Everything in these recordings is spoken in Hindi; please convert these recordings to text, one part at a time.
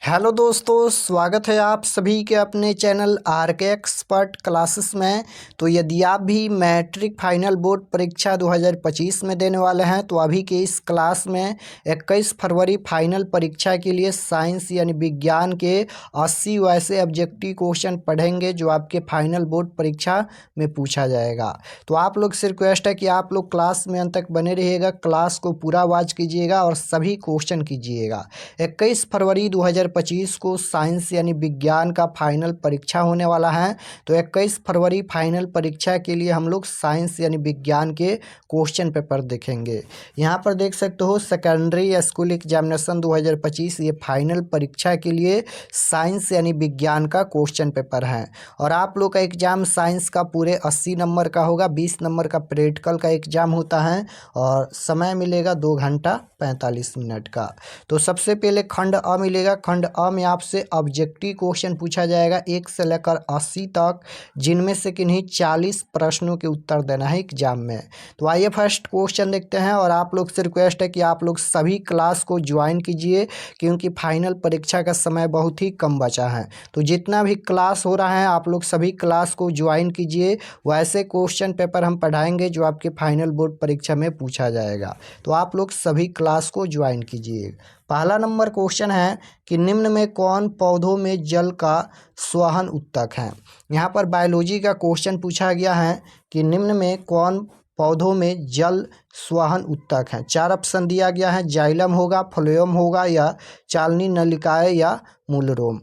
हेलो दोस्तों, स्वागत है आप सभी के अपने चैनल आर के एक्सपर्ट क्लासेस में। तो यदि आप भी मैट्रिक फाइनल बोर्ड परीक्षा 2025 में देने वाले हैं तो अभी के इस क्लास में 21 फरवरी फाइनल परीक्षा के लिए साइंस यानी विज्ञान के 80 वैसे ऑब्जेक्टिव क्वेश्चन पढ़ेंगे जो आपके फाइनल बोर्ड परीक्षा में पूछा जाएगा। तो आप लोग से रिक्वेस्ट है कि आप लोग क्लास में अंत तक बने रहिएगा, क्लास को पूरा वॉच कीजिएगा और सभी क्वेश्चन कीजिएगा। 21 फरवरी 2025 को साइंस यानी विज्ञान का फाइनल परीक्षा होने वाला है। तो 21 फरवरी फाइनल परीक्षा के लिए हम लोग साइंस यानी विज्ञान के क्वेश्चन पेपर देखेंगे। यहाँ पर देख सकते हो सेकेंडरी स्कूल एग्जामिनेशन 2025 ये फाइनल परीक्षा के लिए साइंस यानी विज्ञान का क्वेश्चन पेपर है। और आप लोग का एग्जाम साइंस का पूरे 80 नंबर का होगा, 20 नंबर का प्रैक्टिकल का एग्जाम होता है और समय मिलेगा 2 घंटा 45 मिनट का। तो सबसे पहले खंड अ मिलेगा। खंड अ में आपसे ऑब्जेक्टिव क्वेश्चन पूछा जाएगा 1 से लेकर 80 तक, जिनमें से किन्हीं 40 प्रश्नों के उत्तर देना है एग्जाम में। तो आइए फर्स्ट क्वेश्चन देखते हैं। और आप लोग से रिक्वेस्ट है कि आप लोग सभी क्लास को ज्वाइन कीजिए क्योंकि फाइनल परीक्षा का समय बहुत ही कम बचा है। तो जितना भी क्लास हो रहा है आप लोग सभी क्लास को ज्वाइन कीजिए, वैसे क्वेश्चन पेपर हम पढ़ाएंगे जो आपके फाइनल बोर्ड परीक्षा में पूछा जाएगा। तो आप लोग सभी क्लास को ज्वाइन कीजिए। पहला नंबर क्वेश्चन है कि निम्न में कौन पौधों में जल का स्वाहन उत्तक है। यहाँ पर बायोलॉजी का क्वेश्चन पूछा गया है कि निम्न में कौन पौधों में जल स्वाहन उत्तक है। 4 ऑप्शन दिया गया है, जाइलम होगा, फ्लोएम होगा या चालनी नलिकाएं या मूलरोम।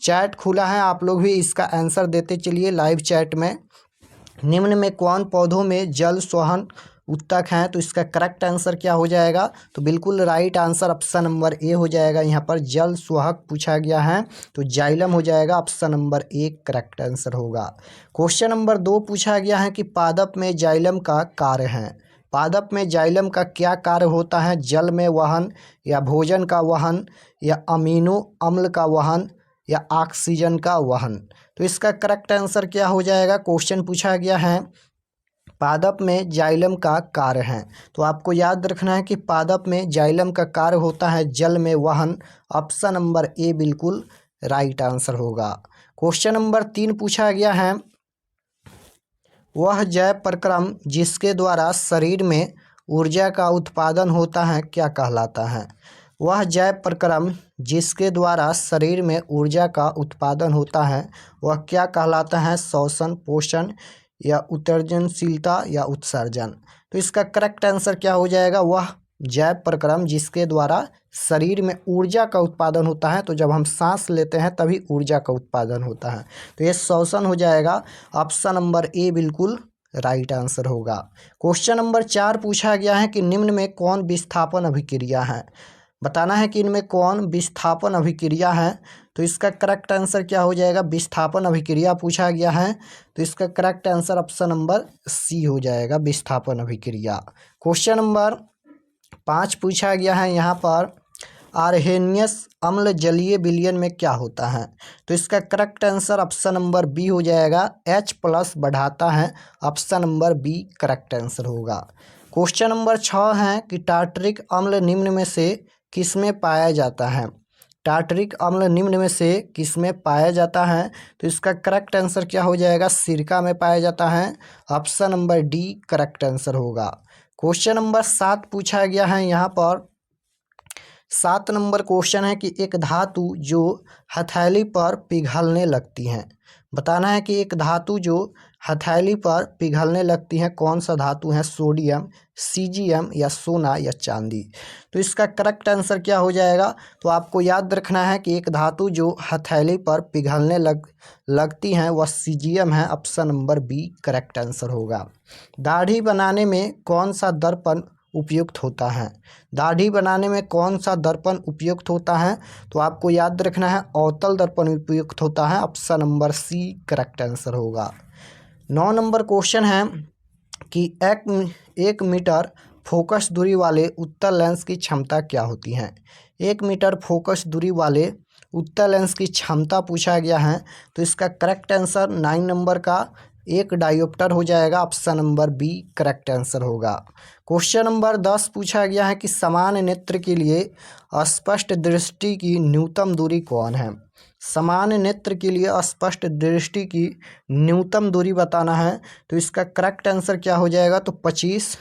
चैट खुला है, आप लोग भी इसका आंसर देते चलिए लाइव चैट में। निम्न में कौन पौधों में जल स्वाहन उत्तक हैं, तो इसका करेक्ट आंसर क्या हो जाएगा। तो बिल्कुल right answer option number A हो जाएगा। यहाँ पर जल स्वाहक पूछा गया है तो जाइलम हो जाएगा, option number A correct answer होगा। क्वेश्चन नंबर 2 पूछा गया है कि पादप में जाइलम का कार्य है। पादप में जाइलम का क्या कार्य होता है। जल में वहन या भोजन का वहन या अमीनो अम्ल का वहन या ऑक्सीजन का वहन। तो इसका करेक्ट आंसर क्या हो जाएगा। क्वेश्चन पूछा गया है पादप में जाइलम का कार्य है, तो आपको याद रखना है कि पादप में जाइलम का कार्य होता है जल में वहन। ऑप्शन नंबर ए बिल्कुल राइट आंसर होगा। क्वेश्चन नंबर 3 पूछा गया है वह जैव प्रक्रम जिसके द्वारा शरीर में ऊर्जा का उत्पादन होता है क्या कहलाता है। वह जैव प्रक्रम जिसके द्वारा शरीर में ऊर्जा का उत्पादन होता है वह क्या कहलाता है। श्वसन, पोषण या उत्सर्जनशीलता या उत्सर्जन। तो इसका करेक्ट आंसर क्या हो जाएगा। वह जैव प्रक्रम जिसके द्वारा शरीर में ऊर्जा का उत्पादन होता है, तो जब हम सांस लेते हैं तभी ऊर्जा का उत्पादन होता है, तो ये श्वसन हो जाएगा। ऑप्शन नंबर ए बिल्कुल राइट आंसर होगा। क्वेश्चन नंबर 4 पूछा गया है कि निम्न में कौन विस्थापन अभिक्रिया है। बताना है कि इनमें कौन विस्थापन अभिक्रिया है। तो इसका करेक्ट आंसर क्या हो जाएगा। विस्थापन अभिक्रिया पूछा गया है तो इसका correct answer option number C हो जाएगा, विस्थापन अभिक्रिया। क्वेश्चन नंबर 5 पूछा गया है यहाँ पर आर्हेनियस अम्ल जलीय विलयन में क्या होता है। तो इसका correct answer option number B हो जाएगा, H+ बढ़ाता है। Option number B correct answer होगा। क्वेश्चन नंबर 6 है कि टार्टरिक अम्ल निम्न में से किसमें पाया जाता है। टार्टरिक अम्ल निम्न में से किसमें पाया जाता है। तो इसका करेक्ट आंसर क्या हो जाएगा। सिरका में पाया जाता है। Option number D correct answer होगा। क्वेश्चन नंबर 7 पूछा गया है यहाँ पर 7 नंबर क्वेश्चन है कि एक धातु जो हथेली पर पिघलने लगती है। बताना है कि एक धातु जो हथेली पर पिघलने लगती है कौन सा धातु है। सोडियम, सीजियम या सोना या चांदी। तो इसका करेक्ट आंसर क्या हो जाएगा। तो आपको याद रखना है कि एक धातु जो हथेली पर पिघलने लगती हैं वह सीजियम है। Option number B correct answer होगा। दाढ़ी बनाने में कौन सा दर्पण उपयुक्त होता है। दाढ़ी बनाने में कौन सा दर्पण उपयुक्त होता है। तो आपको याद रखना है अवतल दर्पण उपयुक्त होता है। Option number C correct answer होगा। 9 नंबर क्वेश्चन है कि 1 मीटर फोकस दूरी वाले उत्तल लेंस की क्षमता क्या होती है। 1 मीटर फोकस दूरी वाले उत्तल लेंस की क्षमता पूछा गया है तो इसका करेक्ट आंसर 9 नंबर का एक डायोप्टर हो जाएगा। Option number B correct answer होगा। क्वेश्चन नंबर 10 पूछा गया है कि समान नेत्र के लिए स्पष्ट दृष्टि की न्यूनतम दूरी कौन है। समान नेत्र के लिए स्पष्ट दृष्टि की न्यूनतम दूरी बताना है, तो इसका करेक्ट आंसर क्या हो जाएगा, तो 25।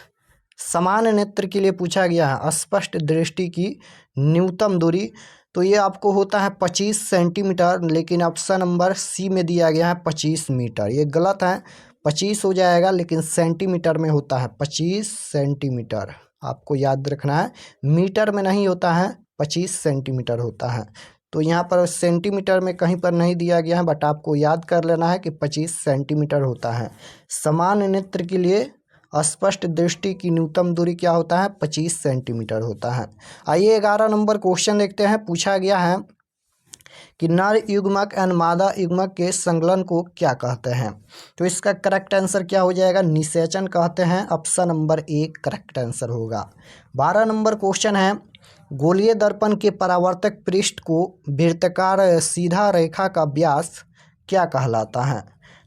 समान नेत्र के लिए पूछा गया है स्पष्ट दृष्टि की न्यूनतम दूरी, तो ये आपको होता है 25 सेंटीमीटर, लेकिन ऑप्शन नंबर सी में दिया गया है 25 मीटर। ये गलत है, 25 हो जाएगा, लेकिन सेंटीमीटर में होता है 25 सेंटीमीटर। आपको याद रखना है, मीटर में नहीं होता है, 25 सेंटीमीटर होता है। तो यहाँ पर सेंटीमीटर में कहीं पर नहीं दिया गया है, बट आपको याद कर लेना है कि 25 सेंटीमीटर होता है। समान नेत्र के लिए स्पष्ट दृष्टि की न्यूनतम दूरी क्या होता है, 25 सेंटीमीटर होता है। आइए 11 नंबर क्वेश्चन देखते हैं। पूछा गया है कि नर युग्मक एंड मादा युग्मक के संकलन को क्या कहते हैं, तो इसका करेक्ट आंसर क्या हो जाएगा, निषेचन कहते हैं। Option number A correct answer होगा। 12 नंबर क्वेश्चन है, गोलीय दर्पण के परावर्तक पृष्ठ को वृत्ताकार सीधा रेखा का व्यास क्या कहलाता है,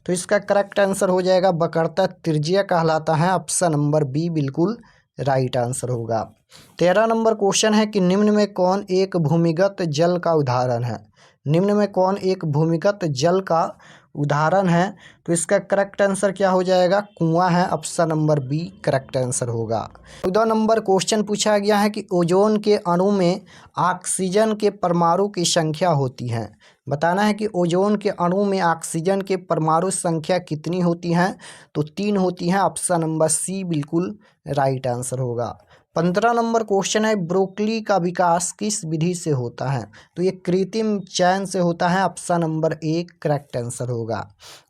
तो इसका करेक्ट आंसर हो जाएगा वक्रता त्रिज्या कहलाता है। ऑप्शन नंबर बी बिल्कुल राइट आंसर होगा। 13 नंबर क्वेश्चन है कि निम्न में कौन एक भूमिगत जल का उदाहरण है। निम्न में कौन एक भूमिगत जल का उदाहरण है, तो इसका करेक्ट आंसर क्या हो जाएगा, कुआं है। Option number B correct answer होगा। 14 नंबर क्वेश्चन पूछा गया है कि ओजोन के अणु में ऑक्सीजन के परमाणु की संख्या होती है। बताना है कि ओजोन के अणु में ऑक्सीजन के परमाणु संख्या कितनी होती है, तो 3 होती हैं। ऑप्शन नंबर सी बिल्कुल राइट आंसर होगा। 15 नंबर क्वेश्चन है, ब्रोकली का विकास किस विधि से होता है, तो ये कृत्रिम चयन से होता है। Option number A correct answer होगा।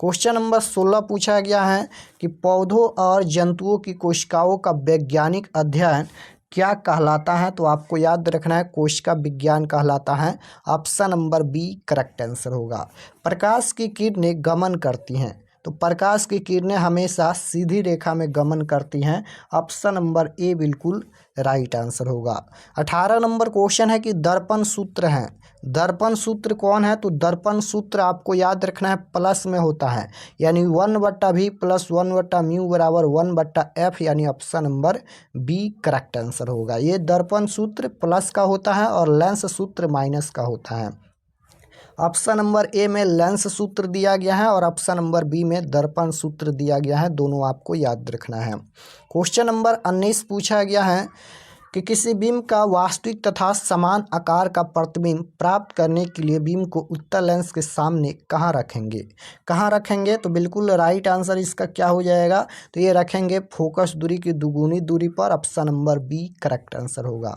क्वेश्चन नंबर 16 पूछा गया है कि पौधों और जंतुओं की कोशिकाओं का वैज्ञानिक अध्ययन क्या कहलाता है, तो आपको याद रखना है कोशिका विज्ञान कहलाता है। Option number B correct answer होगा। प्रकाश की किरणें गमन करती हैं, तो प्रकाश की किरणें हमेशा सीधी रेखा में गमन करती हैं। ऑप्शन नंबर ए बिल्कुल राइट आंसर होगा। 18 नंबर क्वेश्चन है कि दर्पण सूत्र है। दर्पण सूत्र कौन है, तो दर्पण सूत्र आपको याद रखना है प्लस में होता है, यानी 1/v + 1/μ = 1/f, यानी option number B correct answer होगा। ये दर्पण सूत्र प्लस का होता है और लेंस सूत्र माइनस का होता है। ऑप्शन नंबर ए में लेंस सूत्र दिया गया है और ऑप्शन नंबर बी में दर्पण सूत्र दिया गया है, दोनों आपको याद रखना है। क्वेश्चन नंबर 19 पूछा गया है कि किसी बिंब का वास्तविक तथा समान आकार का प्रतिबिंब प्राप्त करने के लिए बिंब को उत्तल लेंस के सामने कहाँ रखेंगे। कहाँ रखेंगे, तो बिल्कुल राइट आंसर इसका क्या हो जाएगा, तो ये रखेंगे फोकस दूरी की दुगुनी दूरी पर। Option number B correct answer होगा।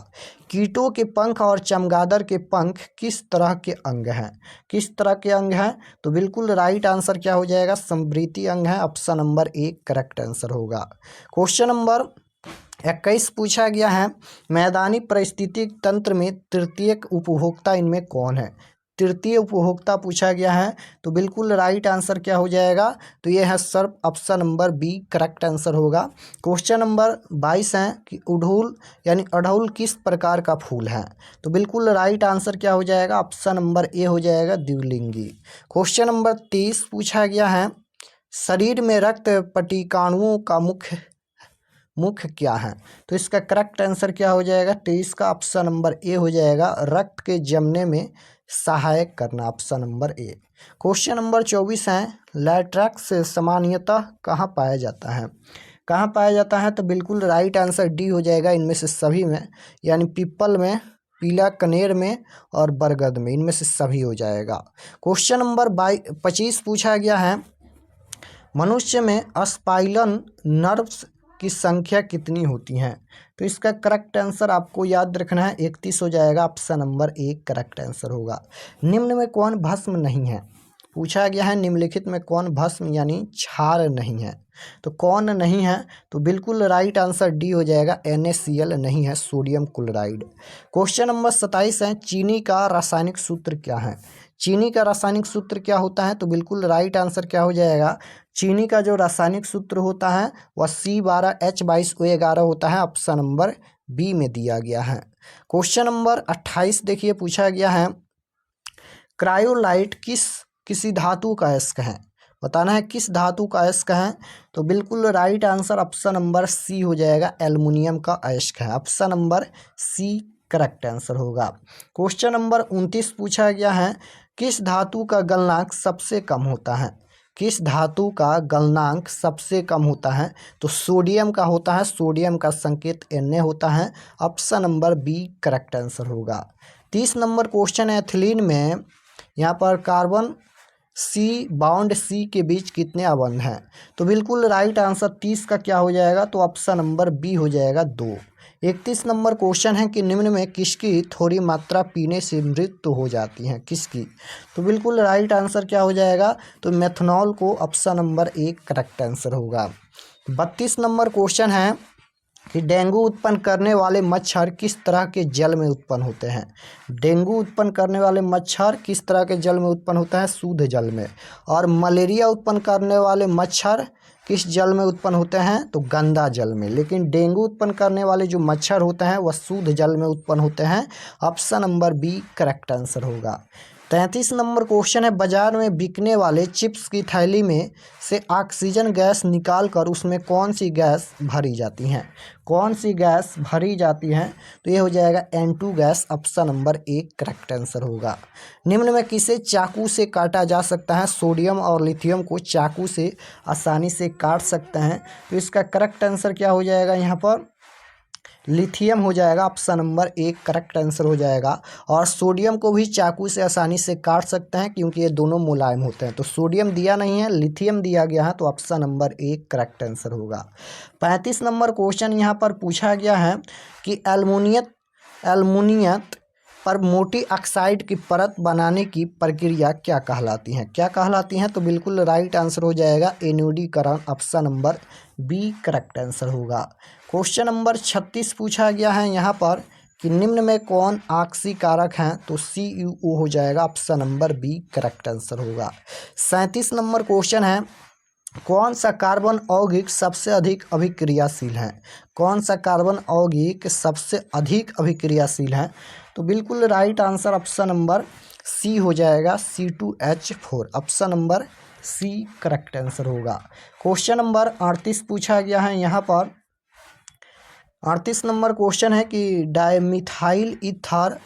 कीटों के पंख और चमगादड़ के पंख किस तरह के अंग हैं, किस तरह के अंग हैं, तो बिल्कुल राइट आंसर क्या हो जाएगा, समवृत्तीय अंग है। Option number A correct answer होगा। क्वेश्चन नंबर 21 पूछा गया है, मैदानी पारिस्थितिक तंत्र में तृतीयक उपभोक्ता इनमें कौन है। तृतीय उपभोक्ता पूछा गया है, तो बिल्कुल राइट आंसर क्या हो जाएगा, तो ये है सर्प। Option number B correct answer होगा। क्वेश्चन नंबर 22 है कि उड़हुल यानी अड़हुल किस प्रकार का फूल है, तो बिल्कुल राइट आंसर क्या हो जाएगा, ऑप्शन नंबर ए हो जाएगा, द्विलिंगी। क्वेश्चन नंबर 23 पूछा गया है, शरीर में रक्त पटिकाणुओं का मुख्य क्या है, तो इसका करेक्ट आंसर क्या हो जाएगा, 23 का ऑप्शन नंबर ए हो जाएगा, रक्त के जमने में सहायक करना। ऑप्शन नंबर ए। क्वेश्चन नंबर 24 है, लैटेक्स सामान्यतः कहाँ पाया जाता है, कहाँ पाया जाता है, तो बिल्कुल राइट आंसर डी हो जाएगा, इनमें से सभी में, यानी पीपल में, पीला कनेर में और बरगद में, इनमें से सभी हो जाएगा। क्वेश्चन नंबर 25 पूछा गया है, मनुष्य में स्पाइनल नर्व्स की संख्या कितनी होती हैं, तो इसका करेक्ट आंसर आपको याद रखना है 31 हो जाएगा। Option number A correct answer होगा। निम्न में कौन भस्म नहीं है, पूछा गया है निम्नलिखित में कौन भस्म यानी क्षार नहीं है, तो कौन नहीं है, तो बिल्कुल राइट आंसर डी हो जाएगा, NaCl नहीं है, सोडियम क्लोराइड। क्वेश्चन नंबर 27 है, चीनी का रासायनिक सूत्र क्या है। चीनी का रासायनिक सूत्र क्या होता है, तो बिल्कुल राइट आंसर क्या हो जाएगा, चीनी का जो रासायनिक सूत्र होता है वह C12H22O11 होता है। ऑप्शन नंबर बी में दिया गया है। क्वेश्चन नंबर 28 देखिए, पूछा गया है, क्रायोलाइट किसी धातु का अयस्क है। बताना है किस धातु का अयस्क है। तो बिल्कुल right answer option number C हो जाएगा, एल्युमिनियम का अयस्क है। Option number C correct answer होगा। क्वेश्चन नंबर 29 पूछा गया है, किस धातु का गलनांक सबसे कम होता है। किस धातु का गलनांक सबसे कम होता है। तो सोडियम का होता है, सोडियम का संकेत Na होता है। Option number B correct answer होगा। 30 नंबर क्वेश्चन है, एथिलीन में यहाँ पर कार्बन सी बाउंड सी के बीच कितने अबंध हैं। तो बिल्कुल राइट आंसर 30 का क्या हो जाएगा, तो ऑप्शन नंबर बी हो जाएगा 2। 31 नंबर क्वेश्चन है कि निम्न में किसकी थोड़ी मात्रा पीने से मृत्यु हो जाती है, किसकी। तो बिल्कुल राइट आंसर क्या हो जाएगा, तो मेथनॉल को ऑप्शन नंबर 1 करेक्ट आंसर होगा। 32 नंबर क्वेश्चन है कि डेंगू उत्पन्न करने वाले मच्छर किस तरह के जल में उत्पन्न होते हैं। डेंगू उत्पन्न करने वाले मच्छर किस तरह के जल में उत्पन्न होता है, शुद्ध जल में। और मलेरिया उत्पन्न करने वाले मच्छर किस जल में उत्पन्न होते हैं, तो गंदा जल में। लेकिन डेंगू उत्पन्न करने वाले जो मच्छर होते हैं वह शुद्ध जल में उत्पन्न होते हैं। Option number B correct answer होगा। 33 नंबर क्वेश्चन है, बाजार में बिकने वाले चिप्स की थैली में से ऑक्सीजन गैस निकालकर उसमें कौन सी गैस भरी जाती हैं। कौन सी गैस भरी जाती है, तो ये हो जाएगा N2 gas. Option number 1 correct answer होगा। निम्न में किसे चाकू से काटा जा सकता है। सोडियम और लिथियम को चाकू से आसानी से काट सकते हैं। तो इसका करेक्ट आंसर क्या हो जाएगा, यहाँ पर लिथियम हो जाएगा। ऑप्शन नंबर 1 करेक्ट आंसर हो जाएगा। और सोडियम को भी चाकू से आसानी से काट सकते हैं क्योंकि ये दोनों मुलायम होते हैं। तो सोडियम दिया नहीं है, लिथियम दिया गया है, तो ऑप्शन नंबर 1 करेक्ट आंसर होगा। 35 नंबर क्वेश्चन यहाँ पर पूछा गया है कि एल्युमिनियत पर मोटी ऑक्साइड की परत बनाने की प्रक्रिया क्या कहलाती है। क्या कहलाती हैं, तो बिल्कुल राइट आंसर हो जाएगा एनोडीकरण। Option number B correct answer होगा। क्वेश्चन नंबर 36 पूछा गया है यहाँ पर कि निम्न में कौन ऑक्सीकारक हैं। तो CuO हो जाएगा। Option number B correct answer होगा। 37 नंबर क्वेश्चन है, कौन सा कार्बन यौगिक सबसे अधिक अभिक्रियाशील है। कौन सा कार्बन यौगिक सबसे अधिक अभिक्रियाशील है। तो बिल्कुल right answer option number C हो जाएगा, C2H4। Option number C correct answer होगा। क्वेश्चन नंबर 38 पूछा गया है यहाँ पर। 38 नंबर क्वेश्चन है कि डायमिथाइल ईथर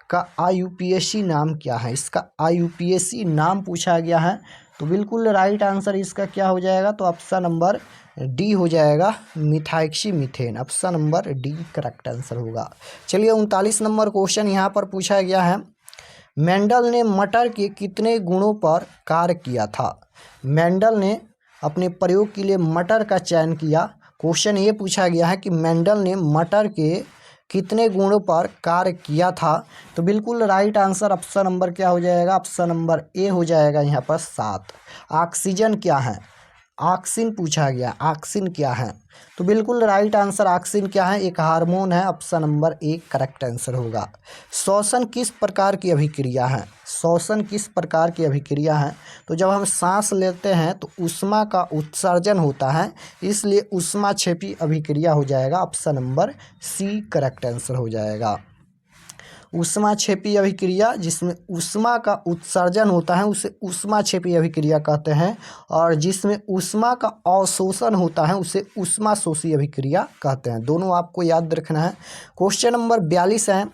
का IUPAC नाम क्या है। इसका IUPAC नाम पूछा गया है। तो बिल्कुल राइट आंसर इसका क्या हो जाएगा, तो ऑप्शन नंबर डी हो जाएगा, methoxy methane. Option number D correct answer होगा। चलिए 39 नंबर क्वेश्चन यहाँ पर पूछा गया है, मेंडल ने मटर के कितने गुणों पर कार्य किया था। मेंडल ने अपने प्रयोग के लिए मटर का चयन किया। क्वेश्चन ये पूछा गया है कि मेंडल ने मटर के कितने गुणों पर कार्य किया था। तो बिल्कुल राइट आंसर ऑप्शन नंबर क्या हो जाएगा, ऑप्शन नंबर ए हो जाएगा यहाँ पर 7। ऑक्सीजन क्या है, ऑक्सिन पूछा गया, ऑक्सिन क्या है। तो बिल्कुल राइट आंसर ऑक्सिन क्या है, एक हार्मोन है। ऑप्शन नंबर 1 करेक्ट आंसर होगा। श्वसन किस प्रकार की अभिक्रिया है। श्वसन किस प्रकार की अभिक्रिया है, तो जब हम सांस लेते हैं तो ऊष्मा का उत्सर्जन होता है, इसलिए ऊष्माक्षेपी अभिक्रिया हो जाएगा। Option number C correct answer हो जाएगा। ऊष्माक्षेपी अभिक्रिया, जिसमें ऊष्मा का उत्सर्जन होता है उसे ऊष्माक्षेपी अभिक्रिया कहते हैं, और जिसमें ऊष्मा का अवशोषण होता है उसे ऊष्माशोषी अभिक्रिया कहते हैं। दोनों आपको याद रखना है। क्वेश्चन नंबर 42 है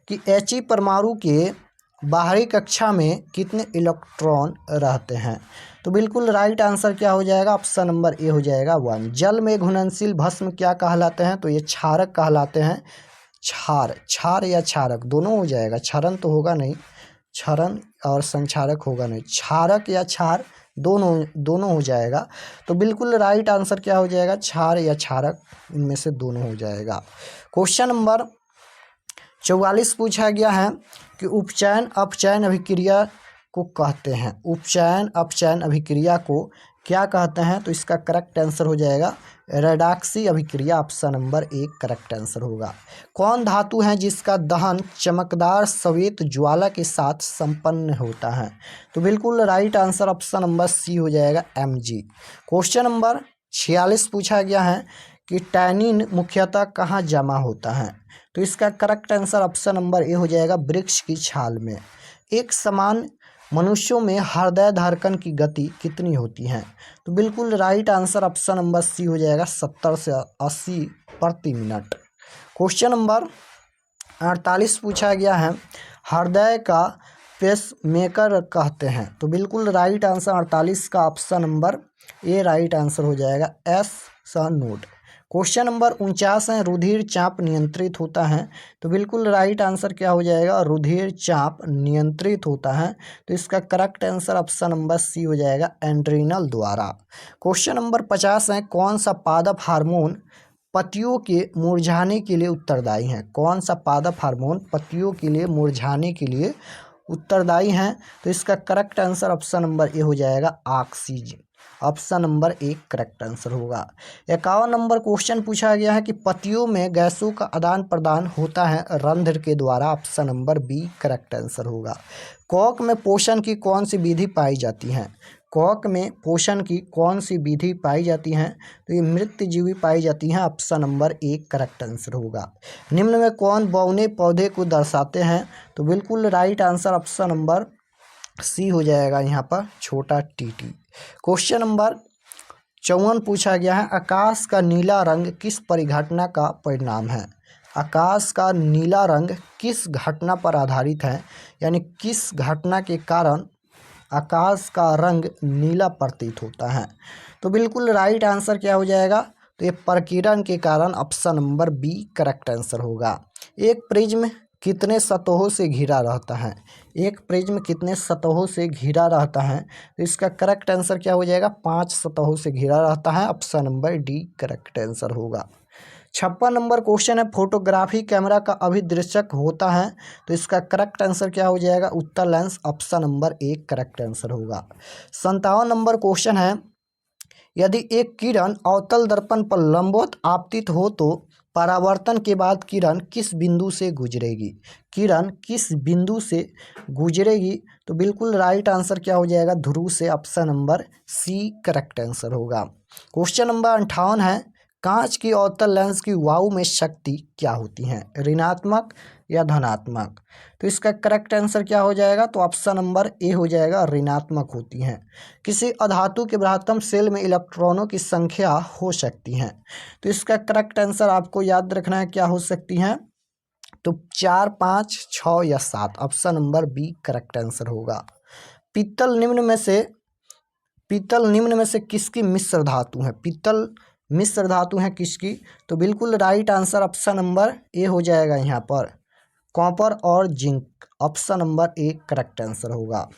कि He परमाणु के बाहरी कक्षा में कितने इलेक्ट्रॉन रहते हैं। तो बिल्कुल राइट आंसर क्या हो जाएगा, ऑप्शन नंबर ए हो जाएगा 1। जल में घुलनशील भस्म क्या कहलाते हैं, तो ये क्षारक कहलाते हैं। क्षार या क्षारक दोनों हो जाएगा, क्षरण तो होगा नहीं, क्षरण और संक्षारक होगा नहीं, क्षारक या क्षार दोनों हो जाएगा। तो बिल्कुल राइट आंसर क्या हो जाएगा, क्षार या क्षारक, इनमें से दोनों हो जाएगा। क्वेश्चन नंबर 44 पूछा गया है कि उपचयन अपचयन अभिक्रिया को कहते हैं। उपचयन अपचयन अभिक्रिया को क्या कहते हैं, तो इसका करेक्ट आंसर हो जाएगा रेडॉक्सी अभिक्रिया। ऑप्शन नंबर 1 करेक्ट आंसर होगा। कौन धातु है जिसका दहन चमकदार श्वेत ज्वाला के साथ संपन्न होता है। तो बिल्कुल right answer option number C हो जाएगा, Mg। क्वेश्चन नंबर 46 पूछा गया है कि टैनिन मुख्यतः कहाँ जमा होता है। तो इसका correct answer option number A हो जाएगा, वृक्ष की छाल में। एक समान मनुष्यों में हृदय धड़कन की गति कितनी होती है? तो बिल्कुल right answer option number C हो जाएगा 70 से 80 प्रति मिनट। क्वेश्चन नंबर 48 पूछा गया है, हृदय का पेस मेकर कहते हैं। तो बिल्कुल राइट आंसर 48 का ऑप्शन नंबर ए राइट आंसर हो जाएगा, एस सा नोट। क्वेश्चन नंबर 49 है, रुधिर चाप नियंत्रित होता है। तो बिल्कुल राइट आंसर क्या हो जाएगा, रुधिर चाप नियंत्रित होता है। तो इसका correct answer option number C हो जाएगा, एड्रीनल द्वारा। क्वेश्चन नंबर 50 है, कौन सा पादप हार्मोन पत्तियों के मुरझाने के लिए उत्तरदायी है? कौन सा पादप हार्मोन पत्तियों के लिए मुरझाने के लिए उत्तरदायी हैं? तो इसका correct answer option number A हो जाएगा, oxygen. Option number A correct answer होगा। 51 नंबर क्वेश्चन पूछा गया है कि पत्तियों में गैसों का आदान प्रदान होता है रंध्र के द्वारा। Option number B correct answer होगा। कॉक में पोषण की कौन सी विधि पाई जाती है? कॉक में पोषण की कौन सी विधि पाई जाती है? तो ये मृतजीवी पाई जाती हैं। Option number A correct answer होगा। निम्न में कौन बौने पौधे को दर्शाते हैं? तो बिल्कुल right answer option number C हो जाएगा यहाँ पर, छोटा टीटी। क्वेश्चन नंबर 54 पूछा गया है, आकाश का नीला रंग किस परिघटना का परिणाम है? आकाश का नीला रंग किस घटना पर आधारित है, यानी किस घटना के कारण आकाश का रंग नीला प्रतीत होता है? तो बिल्कुल राइट आंसर क्या हो जाएगा, तो ये प्रकीर्णन के कारण। Option number B correct answer होगा। एक प्रिज्म कितने सतहों से घिरा रहता है? एक प्रिज्म कितने सतहों से घिरा रहता है? तो इसका करेक्ट आंसर क्या हो जाएगा, 5 सतहों से घिरा रहता है। Option number D correct answer होगा। 56 नंबर क्वेश्चन है, फोटोग्राफी कैमरा का अभिदृश्यक होता है। तो इसका करेक्ट आंसर क्या हो जाएगा, उत्तल lens. Option number A correct answer होगा। 57 नंबर क्वेश्चन है, यदि एक किरण अवतल दर्पण पर लंबवत आपतित हो तो परावर्तन के बाद किरण किस बिंदु से गुजरेगी? किरण किस बिंदु से गुजरेगी? तो बिल्कुल राइट आंसर क्या हो जाएगा, ध्रुव से। Option number C correct answer होगा। क्वेश्चन नंबर 58 है, कांच की अवतल लेंस की वायु में शक्ति क्या होती है, ऋणात्मक या धनात्मक? तो इसका करेक्ट आंसर क्या हो जाएगा, तो ऑप्शन नंबर ए हो जाएगा, ऋणात्मक होती हैं। किसी अधातु के बृहत्तम शेल में इलेक्ट्रॉनों की संख्या हो सकती है? तो इसका करेक्ट आंसर आपको याद रखना है, क्या हो सकती हैं, तो 4, 5, 6 या 7। Option number B correct answer होगा। पीतल निम्न में से किसकी मिश्र धातु है? पीतल मिश्र धातु है किसकी? तो बिल्कुल right answer option number A हो जाएगा यहाँ पर, कॉपर और zinc. Option number A correct answer होगा।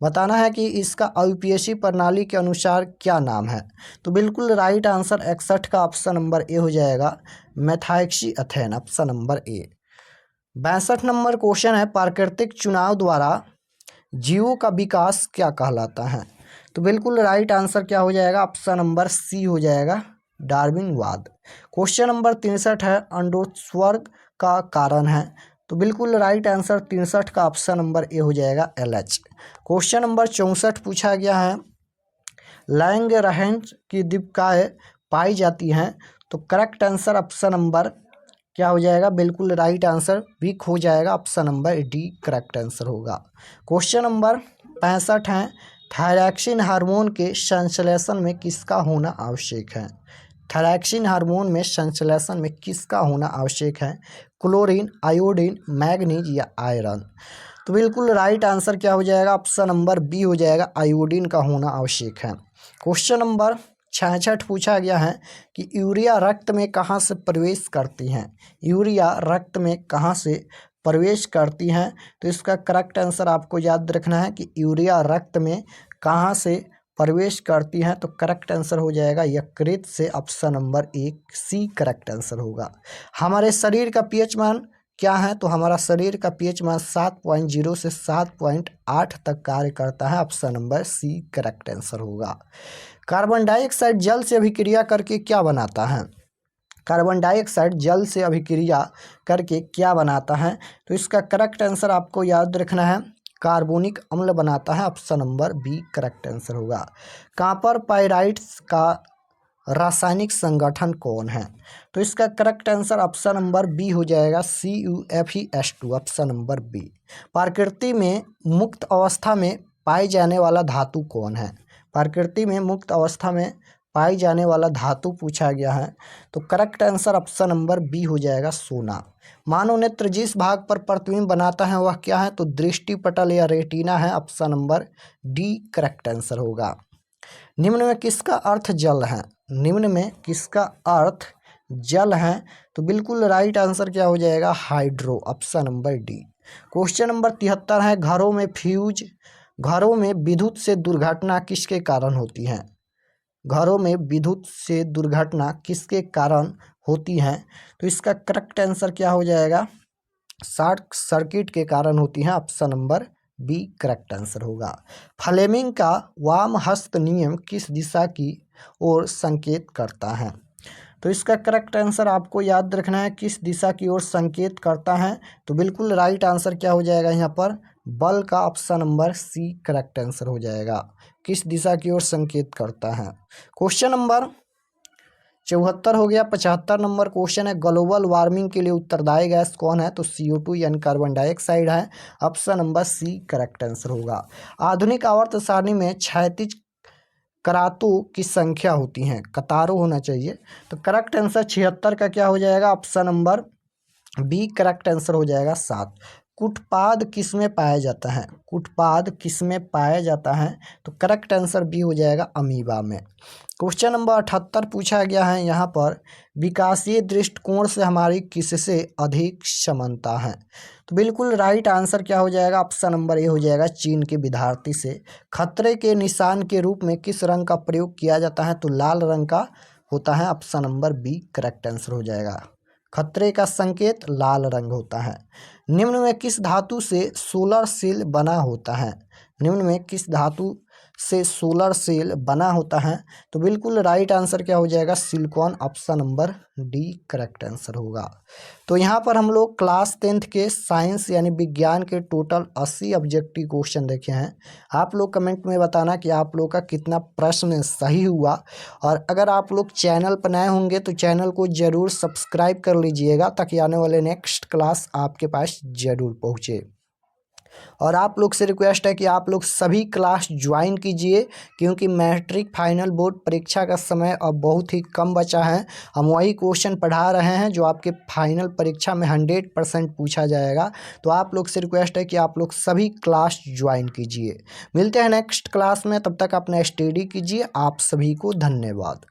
बताना है कि इसका यूपीएससी प्रणाली के अनुसार क्या नाम है? तो बिल्कुल राइट आंसर 61 का ऑप्शन नंबर ए हो जाएगा, methoxyethane. Option number A. 62 number question है, प्राकृतिक चुनाव द्वारा जीवों का विकास क्या कहलाता है? तो बिल्कुल राइट आंसर क्या हो जाएगा, ऑप्शन नंबर सी हो जाएगा, डार्विनवाद। क्वेश्चन नंबर 63 है, अंडोत्सर्ग का कारण है। तो बिल्कुल राइट आंसर 63 का ऑप्शन नंबर ए हो जाएगा, एलएच। क्वेश्चन नंबर 64 पूछा गया है, लैंगरहैंस की दीपिकाएँ पाई जाती हैं। तो करेक्ट आंसर ऑप्शन नंबर क्या हो जाएगा, बिल्कुल राइट आंसर वीक हो जाएगा। Option number D correct answer होगा। क्वेश्चन नंबर 65 है, थायरॉक्सिन हार्मोन के संश्लेषण में किसका होना आवश्यक है? थायरॉक्सिन हार्मोन में संश्लेषण में किसका होना आवश्यक है? क्लोरीन, आयोडीन, मैग्नीज या आयरन? तो बिल्कुल राइट आंसर क्या हो जाएगा, ऑप्शन नंबर बी हो जाएगा, आयोडीन का होना आवश्यक है। क्वेश्चन नंबर 66 पूछा गया है कि यूरिया रक्त में कहाँ से प्रवेश करती हैं? यूरिया रक्त में कहाँ से प्रवेश करती हैं? तो इसका करेक्ट आंसर आपको याद रखना है कि यूरिया रक्त में कहाँ से प्रवेश करती हैं। तो करेक्ट आंसर हो जाएगा यकृत से। Option number 1 C correct answer होगा। हमारे शरीर का पीएच मान क्या है? तो हमारा शरीर का पीएच मान 7.0 से 7.8 तक कार्य करता है। Option number C correct answer होगा। कार्बन डाइऑक्साइड जल से अभिक्रिया करके क्या बनाता है? कार्बन डाइऑक्साइड जल से अभिक्रिया करके क्या बनाता है? तो इसका करेक्ट आंसर आपको याद रखना है, कार्बोनिक अम्ल बनाता है। Option number B correct answer होगा। कॉपर पाइराइट्स का रासायनिक संगठन कौन है? तो इसका correct answer option number B हो जाएगा, CuFeS2। Option number B. प्रकृति में मुक्त अवस्था में पाए जाने वाला धातु कौन है? प्रकृति में मुक्त अवस्था में पाई जाने वाला धातु पूछा गया है। तो correct answer option number B हो जाएगा, सोना। मानव नेत्र जिस भाग पर प्रतिबिंब बनाता है वह क्या है? तो दृष्टि पटल या रेटिना है। Option number D correct answer होगा। निम्न में किसका अर्थ जल है? निम्न में किसका अर्थ जल है? तो बिल्कुल राइट आंसर क्या हो जाएगा? Hydro. Option number D. Question number 73 है, घरों में विद्युत से दुर्घटना किसके कारण होती है? घरों में विद्युत से दुर्घटना किसके कारण होती है? तो इसका करेक्ट आंसर क्या हो जाएगा? शॉर्ट सर्किट के कारण होती है। Option number B correct answer होगा। फ्लेमिंग का वाम हस्त नियम किस दिशा की ओर संकेत करता है? तो इसका करेक्ट आंसर आपको याद रखना है, किस दिशा की ओर संकेत करता है। तो बिल्कुल राइट आंसर क्या हो जाएगा यहाँ पर? बल का। Option number C correct answer हो जाएगा। किस दिशा की ओर संकेत करता है? क्वेश्चन नंबर 74 हो गया। 75 नंबर क्वेश्चन है, ग्लोबल वार्मिंग के लिए उत्तरदायी गैस कौन है? तो CO2 यानी कार्बन डाइऑक्साइड है। Option number C correct answer होगा। आधुनिक आवर्त सारणी में क्षैतिज करातों की संख्या होती है, कतारों होना चाहिए। तो करेक्ट आंसर 76 का क्या हो जाएगा? Option number B correct answer हो जाएगा, 7। कुटपाद किस में पाया जाता है? कुटपाद किस में पाया जाता है? तो करेक्ट आंसर बी हो जाएगा, अमीबा में। क्वेश्चन नंबर 78 पूछा गया है यहाँ पर, विकासीय दृष्टिकोण से हमारी किससे अधिक समानता है? तो बिल्कुल राइट आंसर क्या हो जाएगा? ऑप्शन नंबर ए हो जाएगा, चीन के विद्यार्थी से। खतरे के निशान के रूप में किस रंग का प्रयोग किया जाता है? तो लाल रंग का होता है। Option number B correct answer हो जाएगा। खतरे का संकेत लाल रंग होता है। निम्न में किस धातु से सोलर सेल बना होता है? निम्न में किस धातु से सोलर सेल बना होता है? तो बिल्कुल राइट आंसर क्या हो जाएगा? Silicon. Option number D correct answer होगा। तो यहाँ पर हम लोग क्लास 10th के साइंस यानी विज्ञान के टोटल 80 ऑब्जेक्टिव क्वेश्चन देखे हैं। आप लोग कमेंट में बताना कि आप लोग का कितना प्रश्न सही हुआ। और अगर आप लोग चैनल पर नए होंगे तो चैनल को ज़रूर सब्सक्राइब कर लीजिएगा, ताकि आने वाले नेक्स्ट क्लास आपके पास ज़रूर पहुँचे। और आप लोग से रिक्वेस्ट है कि आप लोग सभी क्लास ज्वाइन कीजिए, क्योंकि मैट्रिक फाइनल बोर्ड परीक्षा का समय अब बहुत ही कम बचा है। हम वही क्वेश्चन पढ़ा रहे हैं जो आपके फाइनल परीक्षा में 100% पूछा जाएगा। तो आप लोग से रिक्वेस्ट है कि आप लोग सभी क्लास ज्वाइन कीजिए। मिलते हैं नेक्स्ट क्लास में, तब तक अपना स्टडी कीजिए। आप सभी को धन्यवाद।